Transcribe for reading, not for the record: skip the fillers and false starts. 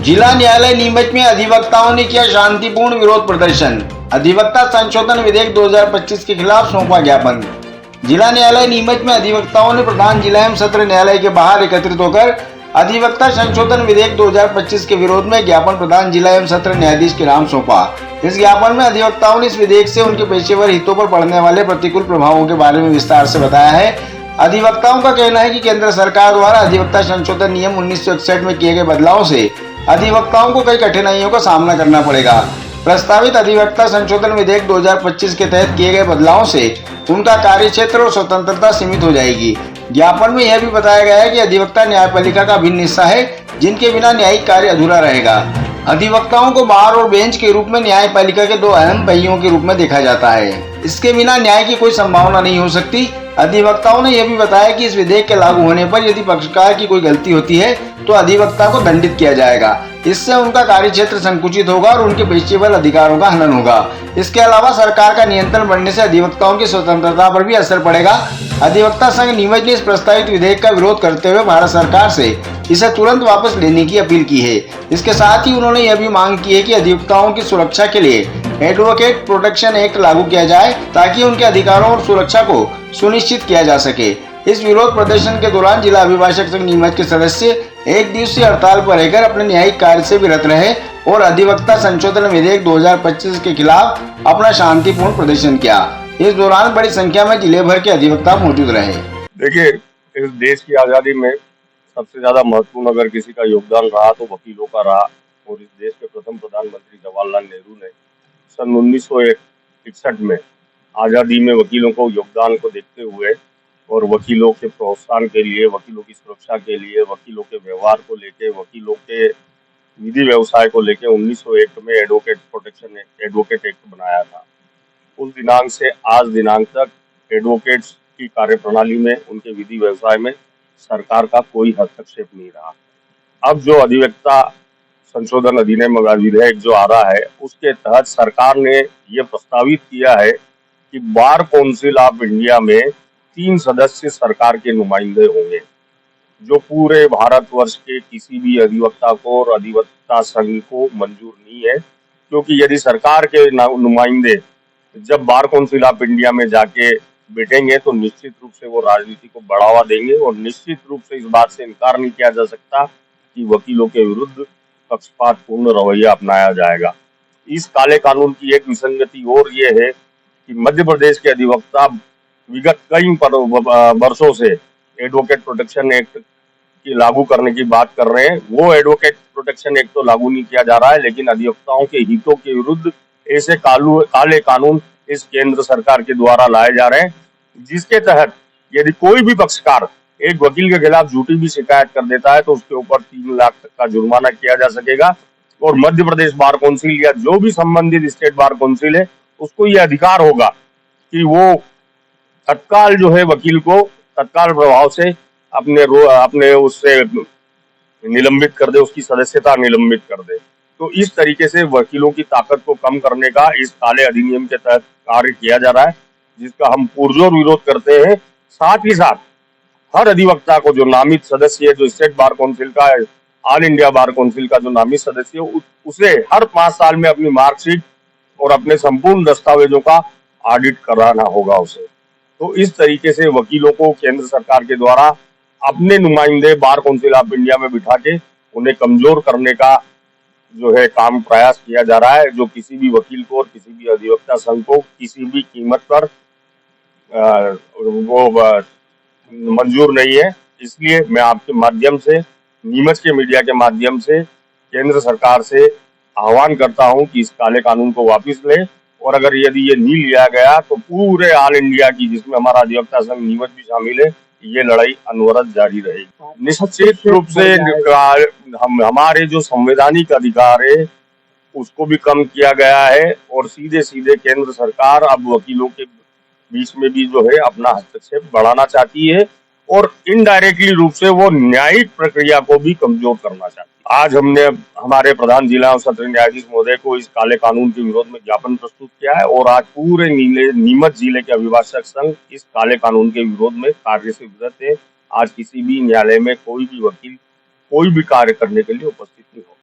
जिला न्यायालय नीमच में अधिवक्ताओं ने किया शांतिपूर्ण विरोध प्रदर्शन। अधिवक्ता संशोधन विधेयक 2025 के खिलाफ सौंपा ज्ञापन। जिला न्यायालय नीमच में अधिवक्ताओं ने प्रधान जिला एवं सत्र न्यायालय के बाहर एकत्रित होकर अधिवक्ता संशोधन विधेयक 2025 के विरोध में ज्ञापन प्रधान जिला एवं सत्र न्यायाधीश के नाम सौंपा। इस ज्ञापन में अधिवक्ताओं ने इस विधेयक से उनके पेशेवर हितों पर पड़ने वाले प्रतिकूल प्रभावों के बारे में विस्तार से बताया है। अधिवक्ताओं का कहना है कि केंद्र सरकार द्वारा अधिवक्ता संशोधन नियम 1961 में किए गए बदलाव से अधिवक्ताओं को कई कठिनाइयों का सामना करना पड़ेगा। प्रस्तावित अधिवक्ता संशोधन विधेयक 2025 के तहत किए गए बदलावों से उनका कार्यक्षेत्र और स्वतंत्रता सीमित हो जाएगी। ज्ञापन में यह भी बताया गया है कि अधिवक्ता न्यायपालिका का भिन्न हिस्सा है जिनके बिना न्यायिक कार्य अधूरा रहेगा। अधिवक्ताओं को बार और बेंच के रूप में न्यायपालिका के दो अहम पहियों के रूप में देखा जाता है। इसके बिना न्याय की कोई संभावना नहीं हो सकती। अधिवक्ताओं ने यह भी बताया कि इस विधेयक के लागू होने पर यदि पक्षकार की कोई गलती होती है तो अधिवक्ता को दंडित किया जाएगा। इससे उनका कार्यक्षेत्र संकुचित होगा और उनके पेशेवर अधिकारों का हनन होगा। इसके अलावा सरकार का नियंत्रण बढ़ने से अधिवक्ताओं की स्वतंत्रता पर भी असर पड़ेगा। अधिवक्ता संघ नीमच ने इस प्रस्तावित विधेयक का विरोध करते हुए भारत सरकार से इसे तुरंत वापस लेने की अपील की है। इसके साथ ही उन्होंने यह भी मांग की है कि अधिवक्ताओं की सुरक्षा के लिए एडवोकेट प्रोटेक्शन एक्ट लागू किया जाए ताकि उनके अधिकारों और सुरक्षा को सुनिश्चित किया जा सके। इस विरोध प्रदर्शन के दौरान जिला अभिभाषक संघ नीमच के सदस्य एक दिवसीय हड़ताल पर रहकर अपने न्यायिक कार्य से विरत रहे और अधिवक्ता संशोधन विधेयक 2025 के खिलाफ अपना शांतिपूर्ण प्रदर्शन किया। इस दौरान बड़ी संख्या में जिले भर के अधिवक्ता मौजूद रहे। देखिए, इस देश की आजादी में सबसे ज्यादा महत्वपूर्ण अगर किसी का योगदान रहा तो वकीलों का रहा और इस देश के प्रथम प्रधानमंत्री जवाहरलाल नेहरू ने सन 1961 में आजादी में वकीलों को योगदान को देखते हुए और वकीलों के प्रोत्साहन के लिए, वकीलों की सुरक्षा के लिए, वकीलों के व्यवहार को लेके, वकीलों के विधि व्यवसाय को लेके 1901 में एडवोकेट एक्ट बनाया था। उस दिनांक से आज दिनांक तक एडवोकेट्स की कार्यप्रणाली में, उनके विधि व्यवसाय में सरकार का कोई हस्तक्षेप नहीं रहा। अब जो अधिवक्ता संशोधन अधिनियम विधेयक जो आ रहा है उसके तहत सरकार ने ये प्रस्तावित किया है कि बार काउंसिल ऑफ इंडिया में 3 सदस्य सरकार के नुमाइंदे होंगे, जो पूरे भारतवर्ष के किसी भी अधिवक्ता को और अधिवक्ता संघ को मंजूर नहीं है। क्योंकि यदि सरकार के नुमाइंदे जब बार काउंसिल ऑफ इंडिया में जाके बैठेंगे तो निश्चित रूप से वो राजनीति को बढ़ावा देंगे और निश्चित रूप से इस बात से इनकार नहीं किया जा सकता कि वकीलों के विरुद्ध पक्षपातपूर्ण रवैया अपनाया जाएगा। इस काले कानून की एक विसंगति और ये है कि मध्य प्रदेश के अधिवक्ता विगत कई वर्षों से एडवोकेट प्रोटेक्शन एक्ट की लागू करने की बात कर रहे हैं। वो एडवोकेट प्रोटेक्शन एक्ट तो लागू नहीं किया जा रहा है, लेकिन अधिवक्ताओं के हितों के विरुद्ध ऐसे काले कानून इस केंद्र सरकार के द्वारा लाए जा रहे हैं, जिसके तहत यदि कोई भी पक्षकार एक वकील के खिलाफ झूठी भी शिकायत कर देता है तो उसके ऊपर 3 लाख तक का जुर्माना किया जा सकेगा। और मध्य प्रदेश बार काउंसिल या जो भी संबंधित स्टेट बार काउंसिल है उसको यह अधिकार होगा कि वो तत्काल जो है वकील को तत्काल प्रभाव से अपने उससे निलंबित कर दे, उसकी सदस्यता निलंबित कर दे। तो इस तरीके से वकीलों की ताकत को कम करने का इस काले अधिनियम के तहत कार्य किया जा रहा है, जिसका हम पुरजोर विरोध करते हैं। साथ ही साथ हर अधिवक्ता को जो नामित सदस्य है, जो स्टेट बार काउंसिल का, ऑल इंडिया बार काउंसिल का जो नामित सदस्य है, उसे हर 5 साल में अपनी मार्कशीट और अपने संपूर्ण दस्तावेजों का ऑडिट कराना होगा उसे। तो इस तरीके से वकीलों को केंद्र सरकार के द्वारा अपने नुमाइंदे बार काउंसिल ऑफ इंडिया में बिठा के उन्हें कमजोर करने का जो है काम प्रयास किया जा रहा है, जो किसी भी वकील को और किसी भी अधिवक्ता संघ को किसी भी कीमत पर वो मंजूर नहीं है। इसलिए मैं आपके माध्यम से, नीमच के मीडिया के माध्यम से केंद्र सरकार से आह्वान करता हूं कि इस काले कानून को वापस ले और अगर यदि ये नहीं लिया गया तो पूरे ऑल इंडिया की, जिसमें हमारा अधिवक्ता संघ नीमच भी शामिल है, ये लड़ाई अनवरत जारी रहेगी। निश्चित रूप से हमारे जो संवैधानिक अधिकार है उसको भी कम किया गया है और सीधे सीधे केंद्र सरकार अब वकीलों के बीच में भी जो है अपना हस्तक्षेप बढ़ाना चाहती है और इनडायरेक्टली रूप से वो न्यायिक प्रक्रिया को भी कमजोर करना चाहती है। आज हमने हमारे प्रधान जिला और सत्र न्यायाधीश महोदय को इस काले कानून के विरोध में ज्ञापन प्रस्तुत किया है और आज पूरे नीमच जिले के अभिभाषक संघ इस काले कानून के विरोध में कार्य से विरत है। आज किसी भी न्यायालय में कोई भी वकील कोई भी कार्य करने के लिए उपस्थित नहीं हो।